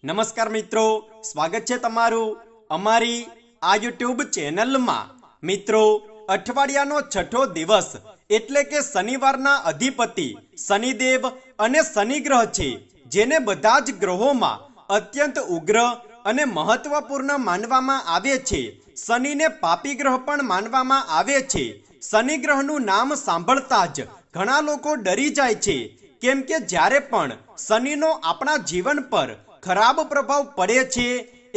નમસ્કાર મિત્રો, સ્વાગત છે તમારું અમારી આ યુટ્યુબ ચેનલમાં। મિત્રો, અઠવાડિયાનો છઠ્ઠો દિવસ એટલે કે શનિવારના અધિપતિ શનિદેવ અને શનિ ગ્રહ છે, જેને બધા જ ગ્રહોમાં અત્યંત ઉગ્ર અને મહત્વપૂર્ણ માનવામાં આવે છે। શનિને પાપી ગ્રહ પણ માનવામાં આવે છે। શનિ ગ્રહનું નામ સાંભળતા જ ઘણા લોકો ડરી જાય છે, કેમ કે જ્યારે પણ શનિનો આપણા જીવન પર ખરાબ પ્રભાવ પડે છે,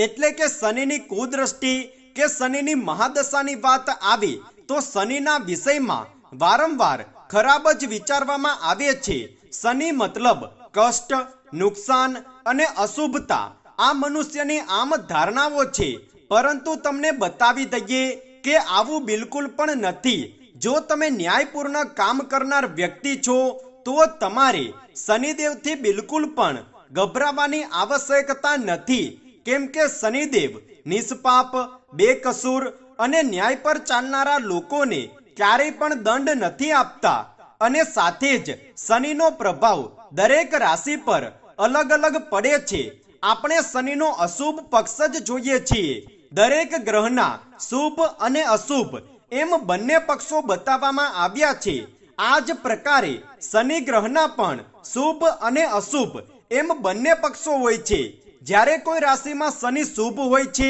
એટલે કે શનિની કુદ્રષ્ટિ કે શનિની મહાદશાની વાત આવે તો શનિના વિષયમાં વારંવાર ખરાબ જ વિચારવામાં આવે છે। શનિ મતલબ કષ્ટ, નુકસાન અને અશુભતા આ મનુષ્યની આમ ધારણાઓ છે, પરંતુ તમને બતાવી દઈએ કે આવું બિલકુલ પણ નથી। જો તમે ન્યાયપૂર્ણ કામ કરનાર વ્યક્તિ છો તો તમારે શનિદેવથી બિલકુલ પણ ગભરાવાની આવશ્યકતા નથી, કેમ કે શનિદેવ નિષ્પાપ, બેકસૂર અને ન્યાય પર ચાલનારા લોકોને ક્યારેય પણ દંડ નથી આપતા। અને સાથે જ શનિનો પ્રભાવ દરેક રાશિ પર અલગ અલગ પડે છે। આપણે શનિનો અશુભ પક્ષ જ જોઈએ છીએ। દરેક ગ્રહના શુભ અને અશુભ એમ બંને પક્ષો બતાવવામાં આવ્યા છે। આ જ પ્રકારે શનિ ગ્રહના પણ શુભ અને અશુભ એમ બંને પક્ષો હોય છે। જ્યારે કોઈ રાશિમાં શનિ શુભ હોય છે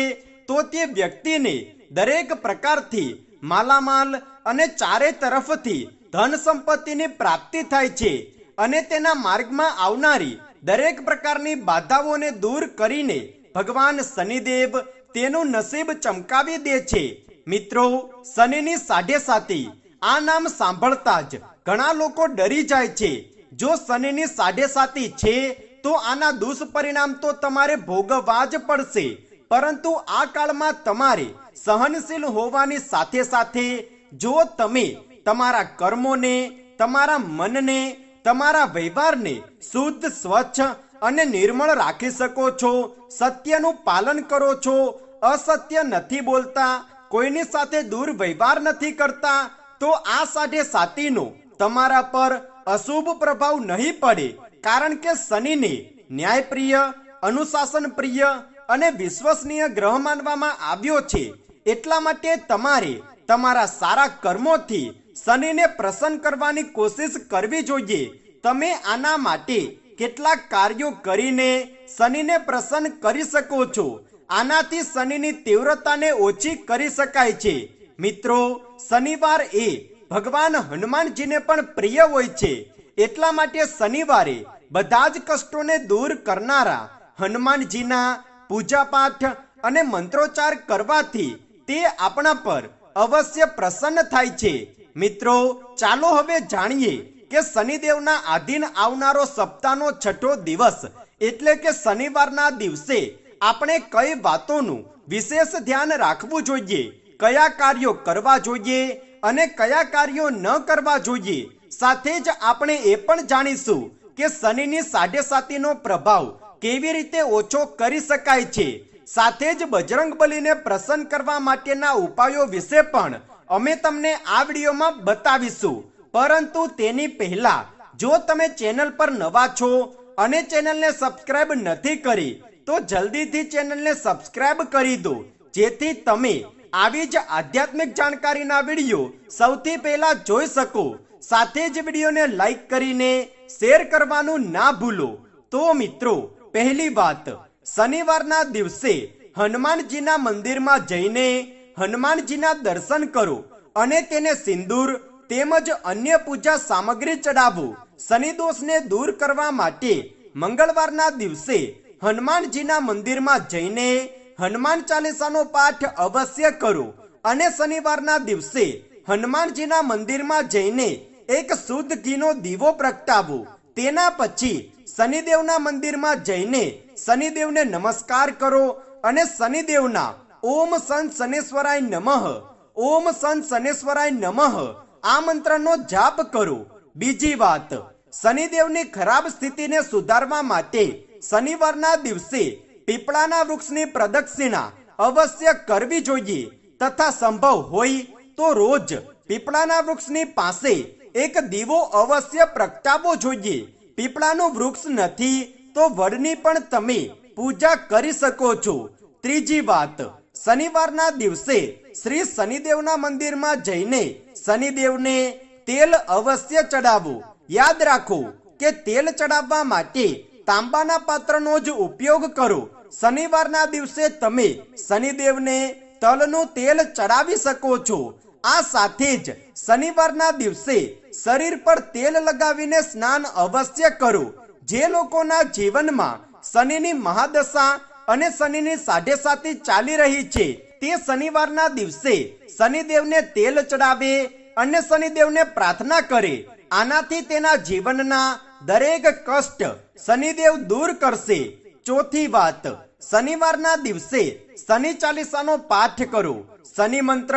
તો તે વ્યક્તિને દરેક પ્રકારથી માલામાલ અને ચારે તરફથી ધન સંપત્તિની પ્રાપ્તિ થાય છે, અને તેના માર્ગમાં આવનારી દરેક પ્રકારની બાધાઓને દૂર કરીને ભગવાન શનિદેવ તેનું નસીબ ચમકાવી દે છે। મિત્રો, શનિની સાઢેસાતી આ નામ સાંભળતા જ ઘણા લોકો ડરી જાય છે। જો શનિની સાઢેસાતી છે તો આના દુષ્પરિણામ તો તમારે ભોગવવા જ પડશે, પરંતુ આ કાળમાં તમારે સહનશીલ હોવાની સાથે સાથે જો તમે તમારા કર્મોને, તમારા મનને, તમારા વ્યવહારને શુદ્ધ, સ્વચ્છ અને નિર્મળ રાખી શકો છો, સત્યનું પાલન કરો છો, અસત્ય નથી બોલતા, કોઈની સાથે દુર્વ્યવહાર નથી કરતા, તો આ સાઢેસાતીનો તમારા પર અશુભ પ્રભાવ નહીં પડે। કારણ કે શનિને ન્યાયપ્રિય, અનુશાસન પ્રિય અને વિશ્વસનીય ગ્રહ માનવામાં આવ્યો છે। એટલા માટે તમારે તમારા સારા કર્મોથી શનિને પ્રસન્ન કરવાની કોશિશ કરવી જોઈએ। તમે આના માટે કેટલાક કાર્યો કરીને શનિને પ્રસન્ન કરી શકો છો। આનાથી શનિની તીવ્રતાને ઓછી કરી શકાય છે। મિત્રો, શનિવાર એ ભગવાન હનુમાનજીને પણ પ્રિય હોય છે, એટલા માટે શનિવારે બધા જ કષ્ટોને દૂર કરનારા હનુમાનજીના પૂજાપાઠ અને મંત્રોચ્ચાર કરવાથી તે આપણા પર અવશ્ય પ્રસન્ન થાય છે। મિત્રો, ચાલો હવે જાણીએ કે શનિદેવના આધીન આવનારો સપ્તાહનો છઠ્ઠો દિવસ એટલે કે શનિવારના દિવસે આપણે કઈ વાતોનું વિશેષ ધ્યાન રાખવું જોઈએ, કયા કાર્યો કરવા જોઈએ અને કયા કાર્યો ન કરવા જોઈએ। સાથે જ આપણે એ પણ જાણીશું કે શનિની સાઢેસાતીનો પ્રભાવ કેવી રીતે ઓછો કરી શકાય છે। સાથે જ બજરંગબલીને પ્રસન્ન કરવા માટેના ઉપાયો વિશે પણ અમે તમને આ વિડીયોમાં બતાવીશું। પરંતુ તેની પહેલા જો તમે ચેનલ પર નવા છો અને ચેનલને સબસ્ક્રાઇબ નથી કરી તો જલ્દીથી ચેનલને સબસ્ક્રાઇબ કરી દો, જેથી તમે આવી જ આધ્યાત્મિક જાણકારીના વિડીયો સૌથી પહેલા જોઈ શકો। સાથે જ વિડીયોને લાઈક કરીને શેર કરવાનું ના ભૂલો। તો મિત્રો, પહેલી વાત, શનિવારના દિવસે હનુમાનજીના મંદિરમાં જઈને હનુમાનજીના દર્શન કરો અને તેને સિંદૂર તેમજ અન્ય પૂજા સામગ્રી ચડાવો। શનિ દોષને દૂર કરવા માટે મંગળવારના દિવસે હનુમાનજીના મંદિરમાં જઈને હનુમાન ચાલીસાનો પાઠ અવશ્ય કરો, અને શનિવારના દિવસે હનુમાનજીના મંદિરમાં જઈને એક શુદ્ધ ઘીનો દીવો પ્રગટાવો। તેના પછી શનિદેવના મંદિરમાં જઈને શનિદેવને નમસ્કાર કરો અને શનિદેવના ઓમ શન શનેશ્વરાય નમઃ, ઓમ શન શનેશ્વરાય નમઃ આ મંત્રનો જાપ કરો। બીજી વાત, શનિદેવની ખરાબ સ્થિતિને સુધારવા માટે શનિવારના દિવસે પીપળાના વૃક્ષની પ્રદક્ષિણા અવશ્ય કરવી જોઈએ, તથા સંભવ હોય તો રોજ પીપળાના વૃક્ષની પાસે એક દીવો અવશ્ય પ્રગટાવવો જોઈએ। પીપળાનું વૃક્ષ નથી તો વડની પણ તમે પૂજા કરી શકો છો। ત્રીજી વાત, શનિવારના દિવસે શ્રી શનિદેવના મંદિરમાં જઈને શનિદેવને તેલ અવશ્ય ચડાવો। યાદ રાખો કે તેલ ચડાવવા માટે તાંબાના પાત્રનો જ ઉપયોગ કરો। શનિવારના દિવસે તમે શનિદેવને તલનું તેલ ચડાવી શકો છો। આ સાથે જ શનિવારના દિવસે શરીર પર તેલ લગાવીને સ્નાન અવશ્ય કરો। જે લોકોના જીવનમાં શનિની મહાદશા અને શનિની સાઢેસાતી ચાલી રહી છે તે શનિવારના દિવસે શનિદેવને તેલ ચડાવે અને શનિદેવને પ્રાર્થના કરે। આનાથી તેના જીવનના દરેક કષ્ટ શનિદેવ દૂર કરશે। ચોથી વાત, શનિવારના દિવસે શનિ ચાલીસાનો પાઠ કરો, શનિ મંત્ર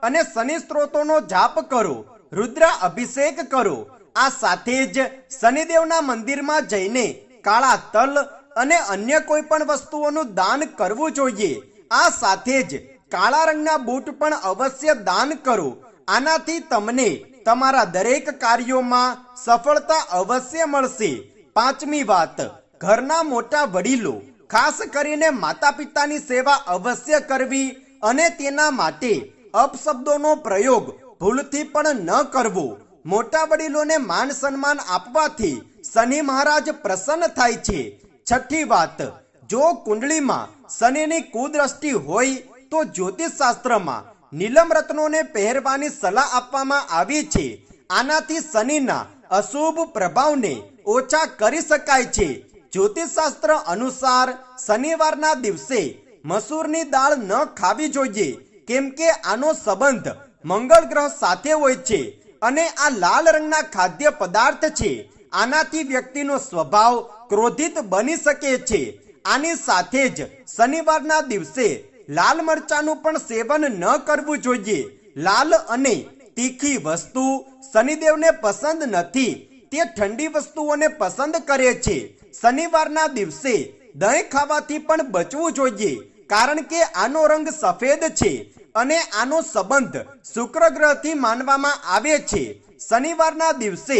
અને શનિ સ્ત્રોતોનો જાપ કરો, રુદ્ર અભિષેક કરો। આ સાથે જ શનિદેવના મંદિરમાં જઈને કાળા તલ અને અન્ય કોઈ પણ વસ્તુઓનું દાન કરવું જોઈએ। આ સાથે જ કાળા રંગના બૂટ પણ અવશ્ય દાન કરો। આનાથી તમને તમારા દરેક કાર્યોમાં સફળતા અવશ્ય મળશે। પાંચમી વાત, ઘરના મોટા વડીલો ખાસ કરીને માતા પિતાની સેવા અવશ્ય કરવી અને તેના માટે અપશબ્દોનો પ્રયોગ ભૂલથી પણ ન કરવો। મોટા વડીલોને માન સન્માન આપવાથી શનિ મહારાજ પ્રસન્ન થાય છે। છઠ્ઠી વાત, જો કુંડળીમાં શનિની કુદ્રષ્ટિ હોય તો જ્યોતિષ શાસ્ત્રમાં નીલમ રત્નોને પહેરવાની સલાહ આપવામાં આવી છે। આનાથી શનિના અશુભ પ્રભાવને ઓછા કરી શકાય છે। જ્યોતિષ શાસ્ત્ર અનુસાર શનિવારના દિવસે મસૂરની દાળ ન ખાવી જોઈએ, કેમ કે આનો સંબંધ મંગળ ગ્રહ સાથે હોય છે અને આ લાલ રંગના ખાદ્ય પદાર્થ છે। આનાથી વ્યક્તિનો સ્વભાવ ક્રોધિત બની શકે છે। આની સાથે જ શનિવારના દિવસે લાલ મરચાનું પણ સેવન ન કરવું જોઈએ। લાલ અને તીખી વસ્તુ શનિદેવને પસંદ નથી, તે ઠંડી વસ્તુઓને પસંદ કરે છે। શનિવારના દિવસે દહીં ખાવાથી પણ બચવું જોઈએ, કારણ કે આનો રંગ સફેદ છે અને આનો સંબંધ શુક્ર ગ્રહથી માનવામાં આવે છે। શનિવારના દિવસે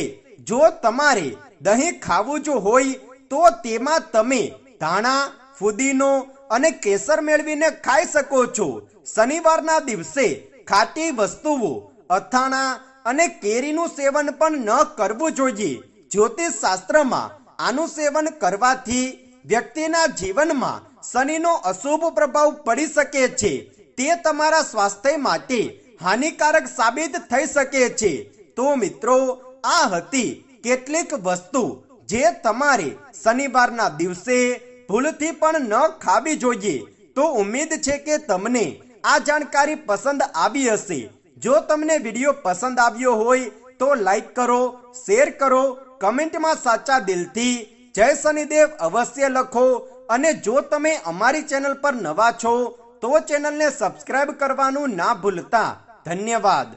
જો તમારે દહીં ખાવું જ હોય તો તેમાં તમે ધાણા, ફુદીનો અને કેસર મેળવીને ખાઈ શકો છો। શનિવારના દિવસે ખાટી વસ્તુઓ, અથાણા અને કેરીનું સેવન પણ ન કરવું જોઈએ। જ્યોતિષ શાસ્ત્રમાં આનું સેવન કરવાથી વ્યક્તિના જીવનમાં શનિનો અશુભ પ્રભાવ પડી શકે છે। તે તમારા સ્વાસ્થ્ય માટે હાનિકારક સાબિત થઈ શકે છે। તો મિત્રો, આ હતી કેટલીક વસ્તુ જે તમારે શનિવારના દિવસે ભૂલથી પણ ન ખાવી જોઈએ। તો ઉમ્મીદ છે કે તમને આ જાણકારી પસંદ આવી હશે। જો તમને વિડીયો પસંદ આવ્યો હોય તો લાઈક કરો, શેર કરો, કમેન્ટમાં સાચા દિલથી જય શનિદેવ અવશ્ય લખો અને જો તમે અમારી ચેનલ પર નવા છો તો ચેનલને સબસ્ક્રાઇબ કરવાનું ના ભૂલતા। ધન્યવાદ।